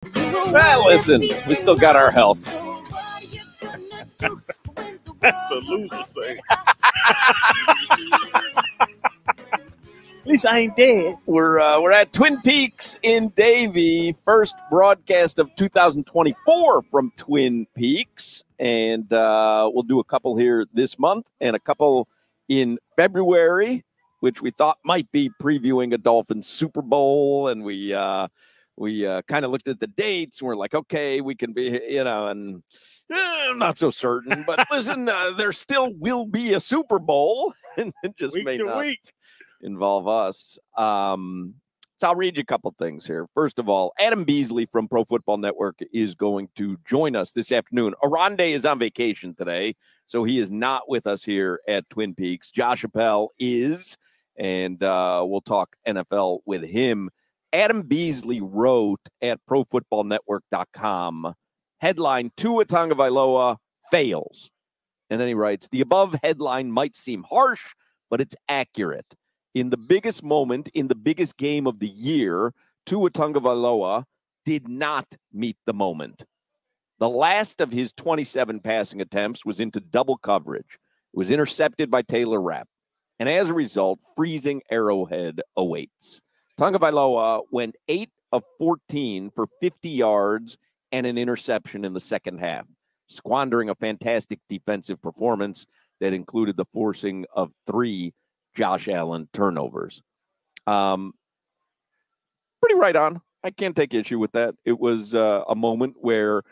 Well, listen, we still got our health. That's a loser saying. At least I ain't dead. We're at Twin Peaks in Davie. First broadcast of 2024 from Twin Peaks. And we'll do a couple here this month and a couple in February, which we thought might be previewing a Dolphins Super Bowl. And we kind of looked at the dates and we're like, okay, we can be, and I'm not so certain. But listen, there still will be a Super Bowl. And it just Week may to not week. involve us. So I'll read you a couple things here. First of all, Adam Beasley from Pro Football Network is going to join us this afternoon. Aronde is on vacation today, so he is not with us here at Twin Peaks. Josh Appel is, and we'll talk NFL with him. Adam Beasley wrote at ProFootballNetwork.com, headline, Tua Tagovailoa fails. And then he writes, the above headline might seem harsh, but it's accurate. In the biggest moment, in the biggest game of the year, Tua Tagovailoa did not meet the moment. The last of his 27 passing attempts was into double coverage. It was intercepted by Taylor Rapp. And as a result, freezing Arrowhead awaits. Tagovailoa went 8 of 14 for 50 yards and an interception in the second half, squandering a fantastic defensive performance that included the forcing of 3 Josh Allen turnovers. Pretty right on. I can't take issue with that. It was a moment where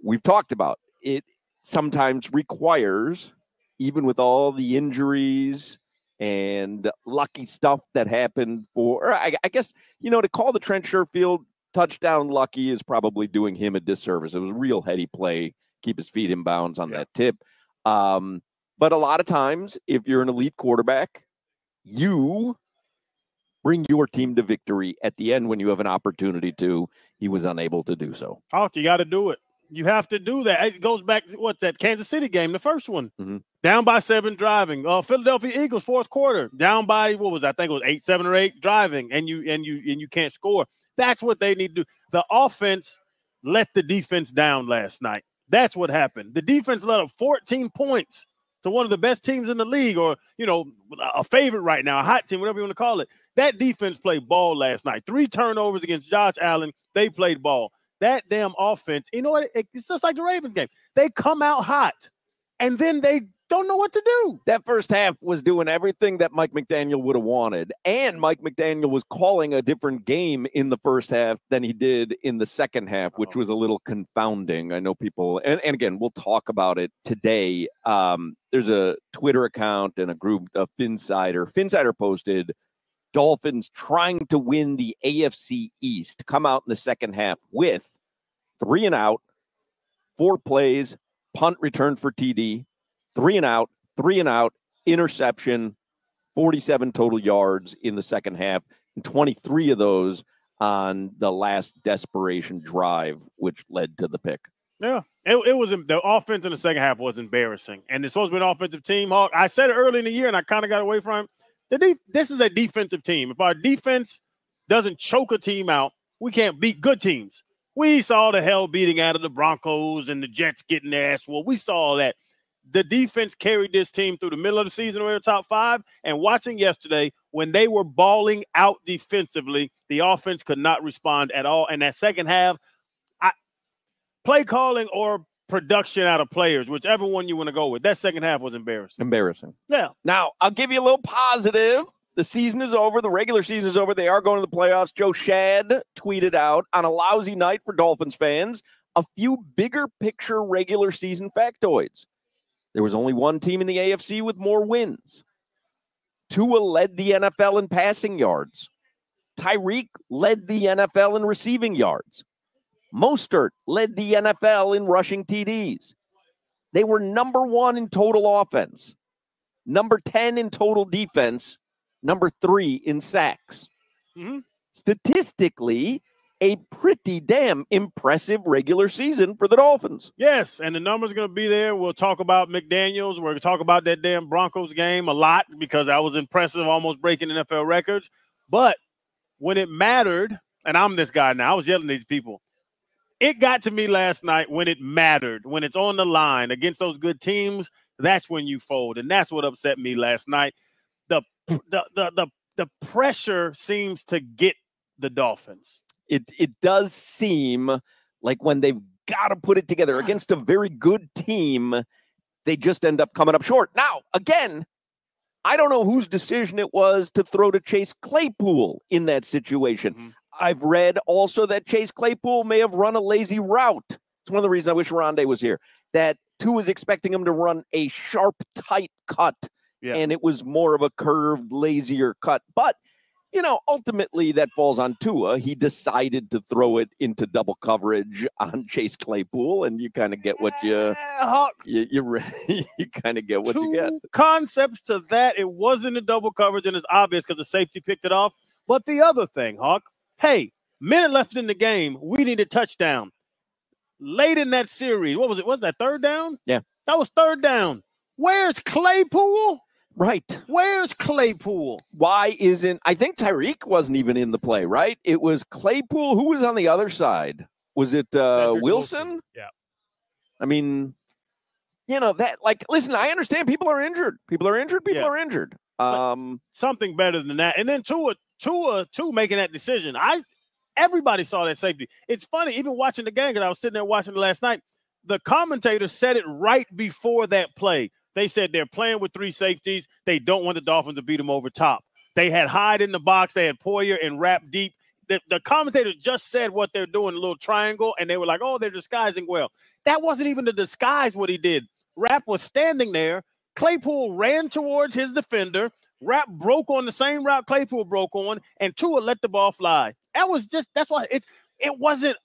we've talked about it sometimes requires, even with all the injuries and lucky stuff that happened I guess, to call the Trent Sherfield touchdown lucky is probably doing him a disservice. It was a real heady play, keep his feet in bounds on that tip. But a lot of times, if you're an elite quarterback, you bring your team to victory at the end when you have an opportunity to. He was unable to do so. Oh, you got to do it. You have to do that. It goes back to what's that Kansas City game, the first one. Mm-hmm. Down by 7 driving. Philadelphia Eagles fourth quarter. Down by what was that? I think it was 8, 7, or 8 driving, and you can't score. That's what they need to do. The offense let the defense down last night. That's what happened. The defense let up 14 points to one of the best teams in the league, or, a favorite right now, a hot team, whatever you want to call it. That defense played ball last night. 3 turnovers against Josh Allen. They played ball. That damn offense, you know what? It's just like the Ravens game. They come out hot, and then they don't know what to do. That first half was doing everything that Mike McDaniel would have wanted, and Mike McDaniel was calling a different game in the first half than he did in the second half, which was a little confounding. I know people, and again, we'll talk about it today. There's a Twitter account and a group of Finsider. Finsider posted, Dolphins trying to win the AFC East, come out in the second half with 3 and out, 4 plays, punt return for TD, 3 and out, interception, 47 total yards in the second half, and 23 of those on the last desperation drive, which led to the pick. Yeah, it was the offense in the second half was embarrassing, and it's supposed to be an offensive team. Hawk, I said it early in the year, and I kind of got away from it. This is a defensive team. If our defense doesn't choke a team out, we can't beat good teams. We saw the hell beating out of the Broncos and the Jets getting their ass whooped. We saw all that. The defense carried this team through the middle of the season. We were top 5. And watching yesterday, when they were balling out defensively, the offense could not respond at all. And that second half, play calling or production out of players, whichever one you want to go with, that second half was embarrassing. Yeah. Now, I'll give you a little positive. The season is over. The regular season is over. They are going to the playoffs. Joe Shad tweeted out on a lousy night for Dolphins fans a few bigger picture regular season factoids. There was only one team in the AFC with more wins. Tua led the NFL in passing yards. Tyreek led the NFL in receiving yards. Mostert led the NFL in rushing TDs. They were number 1 in total offense, number 10 in total defense, number 3 in sacks. Mm-hmm. Statistically, a pretty damn impressive regular season for the Dolphins. Yes, and the numbers are going to be there. We'll talk about McDaniels. We're going to talk about that damn Broncos game a lot because that was impressive, almost breaking NFL records. But when it mattered, and I'm this guy now, I was yelling at these people, it got to me last night when it mattered, when it's on the line against those good teams. That's when you fold, and that's what upset me last night. The pressure seems to get the Dolphins. It does seem like when they've got to put it together against a very good team, they just end up coming up short. Now, again, I don't know whose decision it was to throw to Chase Claypool in that situation. Mm-hmm. I've read also that Chase Claypool may have run a lazy route. It's one of the reasons I wish Rondé was here. That Tua was expecting him to run a sharp, tight cut, and it was more of a curved, lazier cut. But, ultimately that falls on Tua. He decided to throw it into double coverage on Chase Claypool, and you kind of get what you kind of get what you get. Concepts to that. It wasn't a double coverage, and it's obvious because the safety picked it off. But the other thing, Hawk, hey, minute left in the game, we need a touchdown. Late in that series, what was it? Was that third down? Yeah. That was third down. Where's Claypool? Right. Where's Claypool? Why isn't – I think Tyreek wasn't even in the play, right? It was Claypool. Who was on the other side? Was it Wilson? Yeah. I mean, listen, I understand people are injured. People are injured. Something better than that. And then Tua making that decision. Everybody saw that safety. It's funny, even watching the game, because I was sitting there watching it last night, the commentators said it right before that play. They said they're playing with three safeties. They don't want the Dolphins to beat them over top. They had Hyde in the box. They had Poyer and Rapp deep. The commentator just said what they're doing, a little triangle, and they were like, oh, they're disguising well. That wasn't even the disguise what he did. Rapp was standing there. Claypool ran towards his defender. Rapp broke on the same route Claypool broke on, and Tua let the ball fly. That's why it wasn't,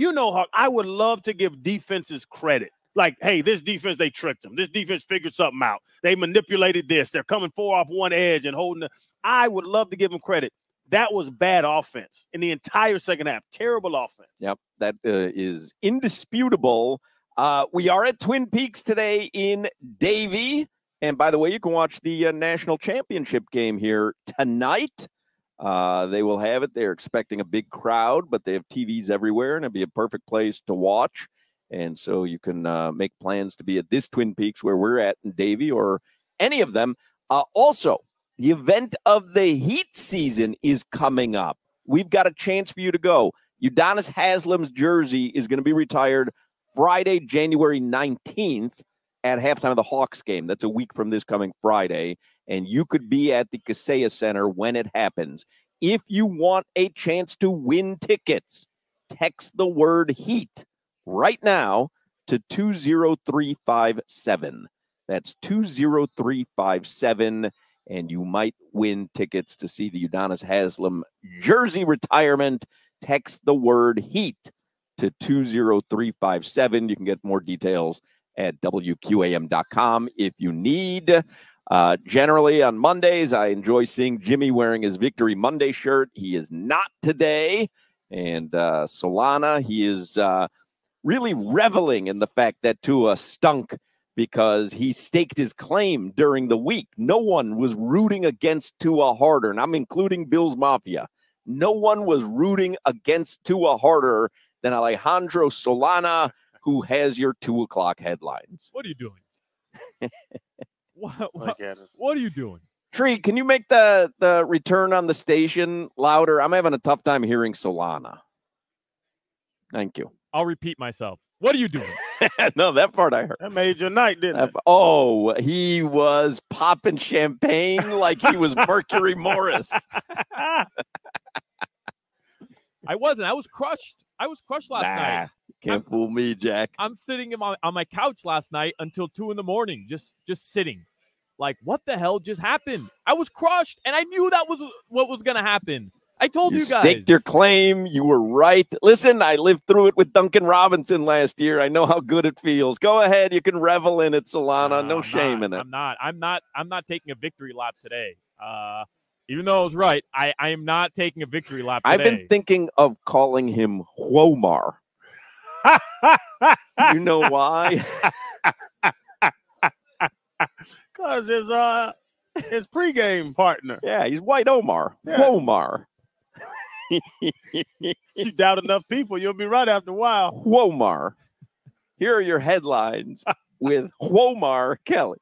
Hawk, I would love to give defenses credit. Like, hey, this defense, they tricked them. This defense figured something out. They manipulated this. They're coming 4 off one edge and holding I would love to give them credit. That was bad offense in the entire second half. Terrible offense. Yep, that is indisputable. We are at Twin Peaks today in Davie. And by the way, you can watch the national championship game here tonight. They will have it. They're expecting a big crowd, but they have TVs everywhere, and it'd be a perfect place to watch. And so you can make plans to be at this Twin Peaks where we're at in Davie or any of them. Also, the event of the Heat season is coming up. We've got a chance for you to go. Udonis Haslem's jersey is going to be retired Friday, January 19th at halftime of the Hawks game. That's a week from this coming Friday. And you could be at the Kaseya Center when it happens. If you want a chance to win tickets, text the word HEAT right now to 20357. That's 20357, and you might win tickets to see the Udonis Haslem jersey retirement. Text the word HEAT to 20357. You can get more details at WQAM.com if you need. Generally on Mondays, I enjoy seeing Jimmy wearing his Victory Monday shirt. He is not today. And Solana, he is really reveling in the fact that Tua stunk because he staked his claim during the week. No one was rooting against Tua harder, and I'm including Bills Mafia. No one was rooting against Tua harder than Alejandro Solana, who has your 2 o'clock headlines. What are you doing? What are you doing? Tree, can you make the return on the station louder? I'm having a tough time hearing Solana. Thank you. I'll repeat myself. What are you doing? No, that part I heard. That made your night, didn't it? Oh, he was popping champagne like he was Mercury Morris. I wasn't. I was crushed. I was crushed last night. Can't fool me, Jack. I'm sitting on my couch last night until 2 a.m, just sitting. Like, what the hell just happened? I was crushed, and I knew that was what was going to happen. I told you guys. You staked your claim. You were right. Listen, I lived through it with Duncan Robinson last year. I know how good it feels. Go ahead. You can revel in it, Solana. No shame in it. I'm not taking a victory lap today. Even though I was right, I am not taking a victory lap today. I've been thinking of calling him Huomar. You know why? Because his pregame partner. Yeah, he's White Omar. Yeah. Huomar. You doubt enough people, you'll be right after a while. Womar. Here are your headlines with Womar Kelly.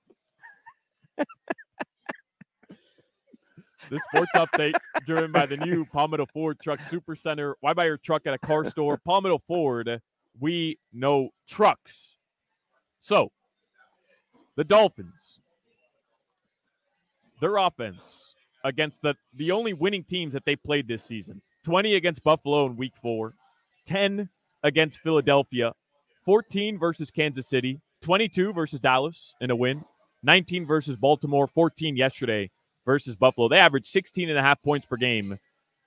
This sports update driven by the new Palmetto Ford Truck Supercenter. Why buy your truck at a car store? Palmetto Ford, we know trucks. So, the Dolphins, their offense against the only winning teams that they played this season. 20 against Buffalo in week 4, 10 against Philadelphia, 14 versus Kansas City, 22 versus Dallas in a win, 19 versus Baltimore, 14 yesterday versus Buffalo. They averaged 16.5 points per game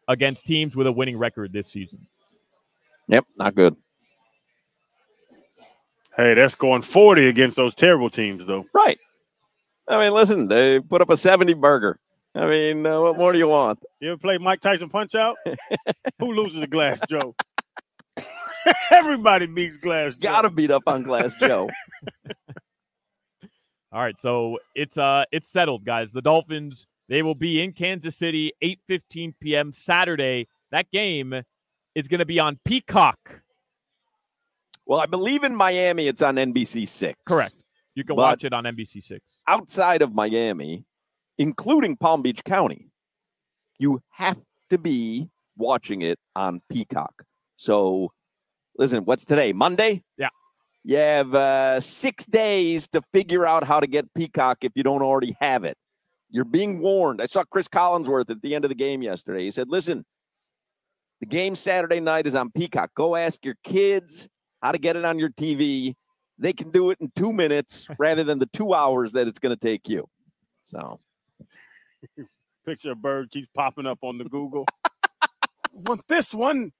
against teams with a winning record this season. Yep, not good. Hey, they're scoring 40 against those terrible teams, though. Right. I mean, listen, they put up a 70 burger. I mean, what more do you want? You ever play Mike Tyson Punch-Out? Who loses to Glass Joe? Everybody beats Glass Joe. Gotta beat up on Glass Joe. All right, so it's settled, guys. The Dolphins, they will be in Kansas City, 8:15 p.m. Saturday. That game is going to be on Peacock. Well, I believe in Miami it's on NBC 6. Correct. You can watch it on NBC 6. Outside of Miami, including Palm Beach County, you have to be watching it on Peacock. So, listen, what's today? Monday? Yeah. You have 6 days to figure out how to get Peacock if you don't already have it. You're being warned. I saw Chris Collinsworth at the end of the game yesterday. He said, listen, the game Saturday night is on Peacock. Go ask your kids how to get it on your TV. They can do it in 2 minutes rather than the 2 hours that it's going to take you. So, picture a bird keeps popping up on the Google. I want this one.